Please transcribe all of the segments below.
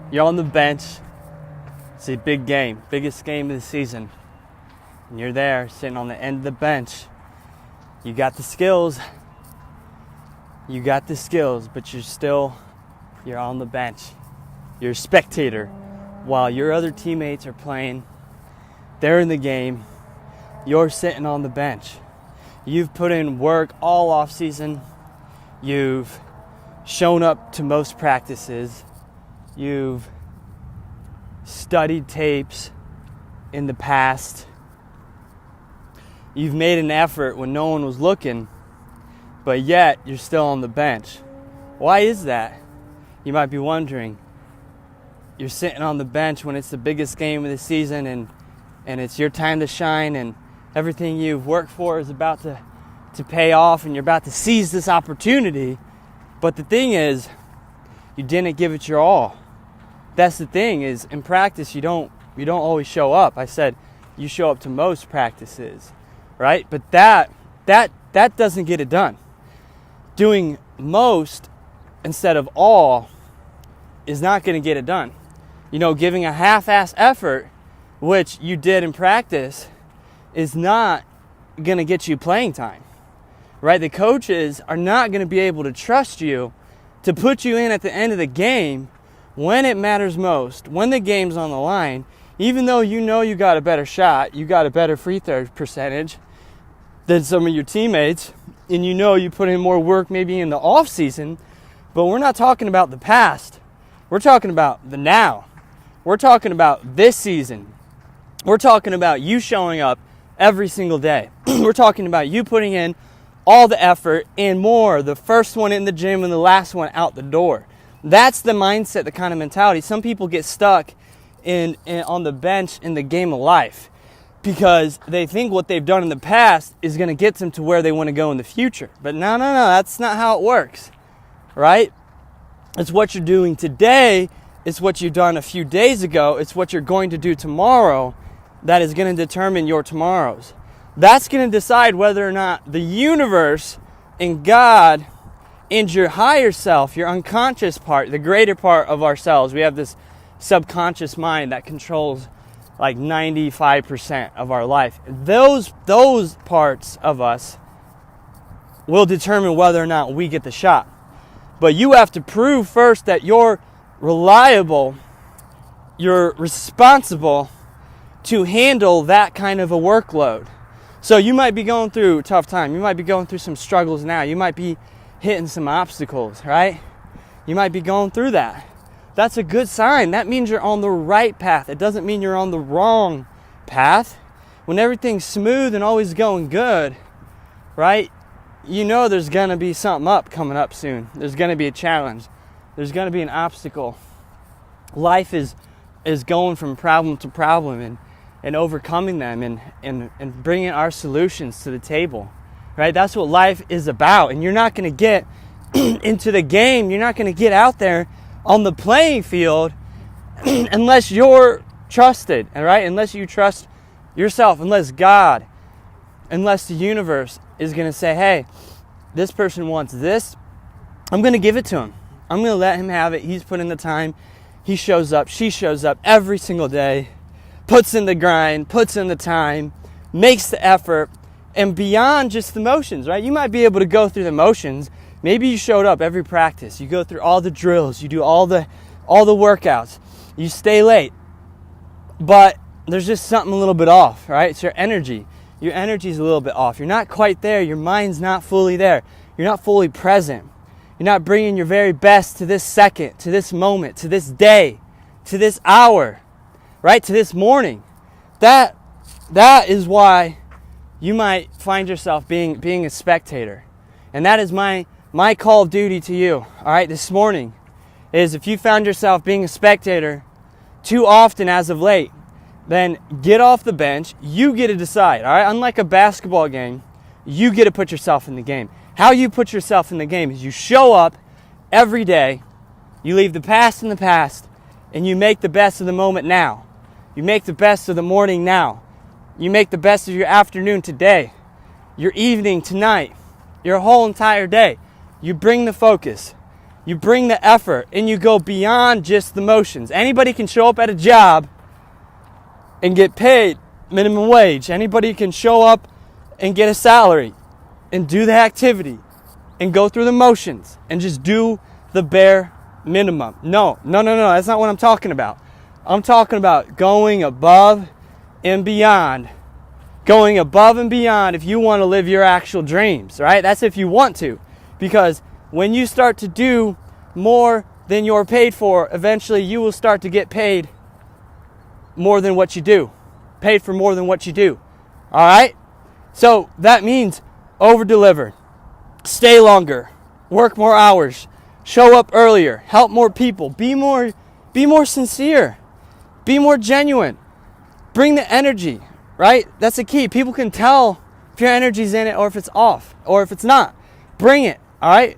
You're on the bench. It's a big game, biggest game of the season. And you're there sitting on the end of the bench. You got the skills. But you're on the bench. You're a spectator while your other teammates are playing. They're in the game. You're sitting on the bench. You've put in work all off season. You've shown up to most practices. You've studied tapes in the past. You've made an effort when no one was looking, but yet you're still on the bench. Why is that? You might be wondering. You're sitting on the bench when it's the biggest game of the season and it's your time to shine and everything you've worked for is about to pay off and you're about to seize this opportunity. But the thing is, you didn't give it your all. That's the thing, is in practice you don't always show up. I said you show up to most practices, right? But that doesn't get it done. Doing most instead of all is not going to get it done. Giving a half-ass effort, which you did in practice, is not going to get you playing time, right? The coaches are not going to be able to trust you to put you in at the end of the game when it matters most, when the game's on the line, even though you got a better shot, you got a better free throw percentage than some of your teammates, and you put in more work maybe in the off season, but we're not talking about the past. We're talking about the now. We're talking about this season. We're talking about you showing up every single day. We're talking about you putting in all the effort and more, the first one in the gym and the last one out the door. That's the mindset, the kind of mentality. Some people get stuck on the bench in the game of life because they think what they've done in the past is going to get them to where they want to go in the future. But no, that's not how it works, right? It's what you're doing today. It's what you've done a few days ago. It's what you're going to do tomorrow that is going to determine your tomorrows. That's going to decide whether or not the universe and God and your higher self, your unconscious part, the greater part of ourselves, we have this subconscious mind that controls like 95% of our life. Those parts of us will determine whether or not we get the shot. But you have to prove first that you're reliable, you're responsible to handle that kind of a workload. So you might be going through a tough time. You might be going through some struggles now. You might be hitting some obstacles, right? You might be going through that. That's a good sign. That means you're on the right path. It doesn't mean you're on the wrong path. When everything's smooth and always going good, right? There's going to be something coming up soon. There's going to be a challenge. There's going to be an obstacle. Life is going from problem to problem and overcoming them and bringing our solutions to the table, right? That's what life is about. And you're not going to get into the game. You're not going to get out there on the playing field unless you're trusted, right? Unless you trust yourself, unless God, unless the universe is going to say, hey, this person wants this. I'm going to give it to him. I'm going to let him have it. He's put in the time. He shows up. She shows up every single day. Puts in the grind, puts in the time, makes the effort, and beyond just the motions, right? You might be able to go through the motions. Maybe you showed up every practice. You go through all the drills. You do all the workouts. You stay late. But there's just something a little bit off, right? It's your energy. Your energy's a little bit off. You're not quite there. Your mind's not fully there. You're not fully present. You're not bringing your very best to this second, to this moment, to this day, to this hour, right? To this morning. That is why you might find yourself being a spectator. And that is my call of duty to you, all right, this morning, is if you found yourself being a spectator too often as of late, then get off the bench. You get to decide, all right? Unlike a basketball game, you get to put yourself in the game. How you put yourself in the game is you show up every day, you leave the past in the past, and you make the best of the moment now. You make the best of the morning now. You make the best of your afternoon today, your evening tonight, your whole entire day. You bring the focus. You bring the effort and you go beyond just the motions. Anybody can show up at a job and get paid minimum wage. Anybody can show up and get a salary and do the activity and go through the motions and just do the bare minimum. No, that's not what I'm talking about. I'm talking about going above and beyond. Going above and beyond if you want to live your actual dreams, right? That's if you want to. Because when you start to do more than you're paid for, eventually you will start to get paid more than what you do. Paid for more than what you do. All right? So that means over-deliver. Stay longer. Work more hours. Show up earlier. Help more people. Be more sincere. Be more genuine. Bring the energy, right? That's the key. People can tell if your energy's in it or if it's off or if it's not. Bring it, all right?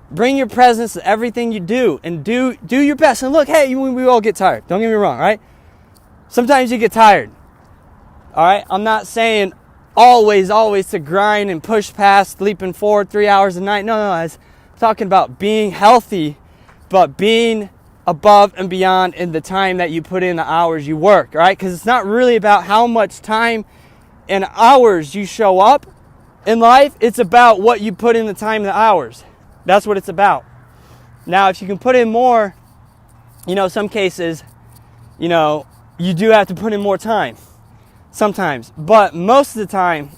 Bring your presence to everything you do and do your best. And look, hey, we all get tired. Don't get me wrong, right? Sometimes you get tired, all right? I'm not saying always to grind and push past leaping forward 3 hours a night. No, I'm talking about being healthy, but being above and beyond in the time that you put in, the hours you work, right? Because it's not really about how much time and hours you show up in life. It's about what you put in the time and the hours. That's what it's about. Now, if you can put in more, some cases, you do have to put in more time sometimes. But most of the time,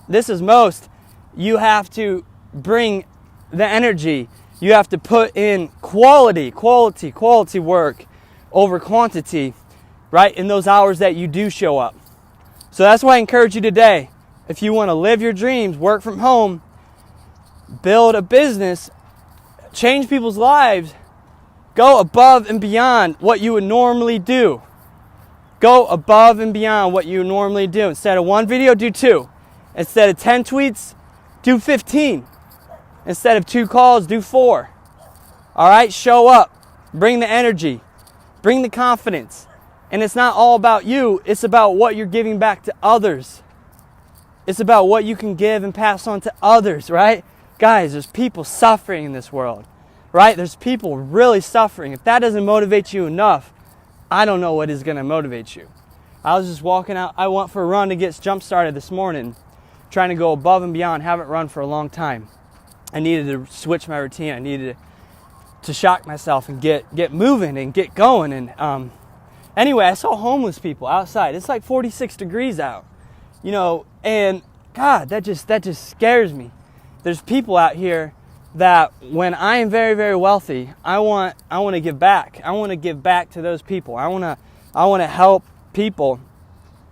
you have to bring the energy. You have to put in quality work over quantity, right? In those hours that you do show up. So that's why I encourage you today. If you want to live your dreams, work from home, build a business, change people's lives, go above and beyond what you would normally do. Go above and beyond what you normally do. Instead of 1 video, do 2. Instead of 10 tweets, do 15. Instead of 2 calls, do 4. All right, show up. Bring the energy. Bring the confidence. And it's not all about you. It's about what you're giving back to others. It's about what you can give and pass on to others, right? Guys, there's people suffering in this world, right? There's people really suffering. If that doesn't motivate you enough, I don't know what is going to motivate you. I was just walking out. I went for a run to get jump started this morning, trying to go above and beyond. Haven't run for a long time. I needed to switch my routine. I needed to shock myself and get moving and get going. And anyway, I saw homeless people outside. It's like 46 degrees out, and God, that just scares me. There's people out here that when I am very, very wealthy, I want to give back. I want to give back to those people. I want to help people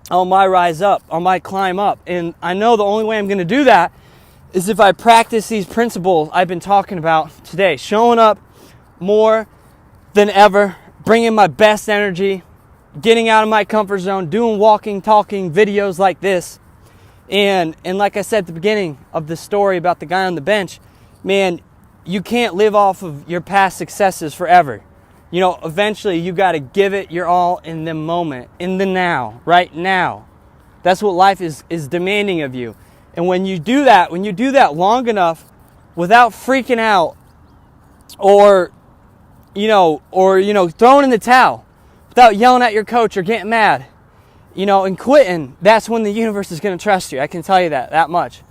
on my rise up, on my climb up. And I know the only way I'm going to do that is if I practice these principles I've been talking about today. Showing up more than ever, bringing my best energy, getting out of my comfort zone, doing walking, talking videos like this. And like I said at the beginning of the story about the guy on the bench, man, you can't live off of your past successes forever. Eventually you got to give it your all in the moment, in the now, right now. That's what life is demanding of you. And when you do that long enough without freaking out or throwing in the towel, without yelling at your coach or getting mad, and quitting, that's when the universe is going to trust you. I can tell you that much.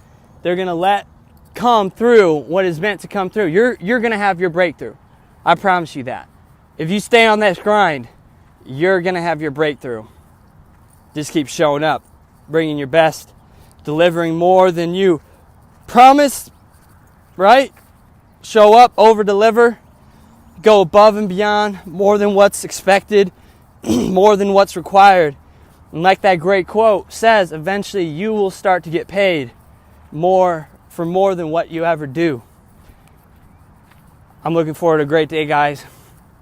They're going to let come through what is meant to come through. You're going to have your breakthrough. I promise you that. If you stay on that grind, you're going to have your breakthrough. Just keep showing up, bringing your best, delivering more than you promised, right? Show up, over-deliver, go above and beyond, more than what's expected, more than what's required. And like that great quote says, eventually you will start to get paid more for more than what you ever do. I'm looking forward to a great day, guys.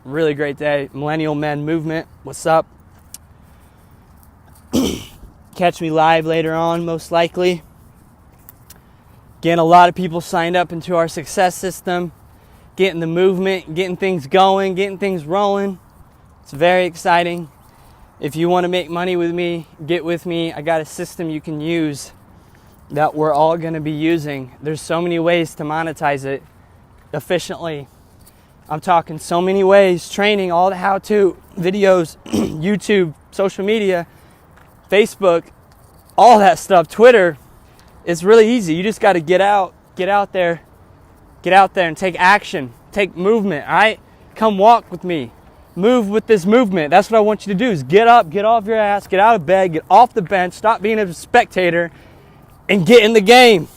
Really great day. Millennial Men Movement. What's up? Catch me live later on, most likely. Getting a lot of people signed up into our success system. Getting the movement, getting things going, getting things rolling. It's very exciting. If you want to make money with me, get with me. I got a system you can use that we're all going to be using. There's so many ways to monetize it efficiently. I'm talking so many ways, training, all the how-to videos, YouTube, social media, Facebook, all that stuff, Twitter. It's really easy. You just got to get out there and take action, take movement, all right? Come walk with me. Move with this movement. That's what I want you to do, is get up, get off your ass, get out of bed, get off the bench, stop being a spectator, and get in the game.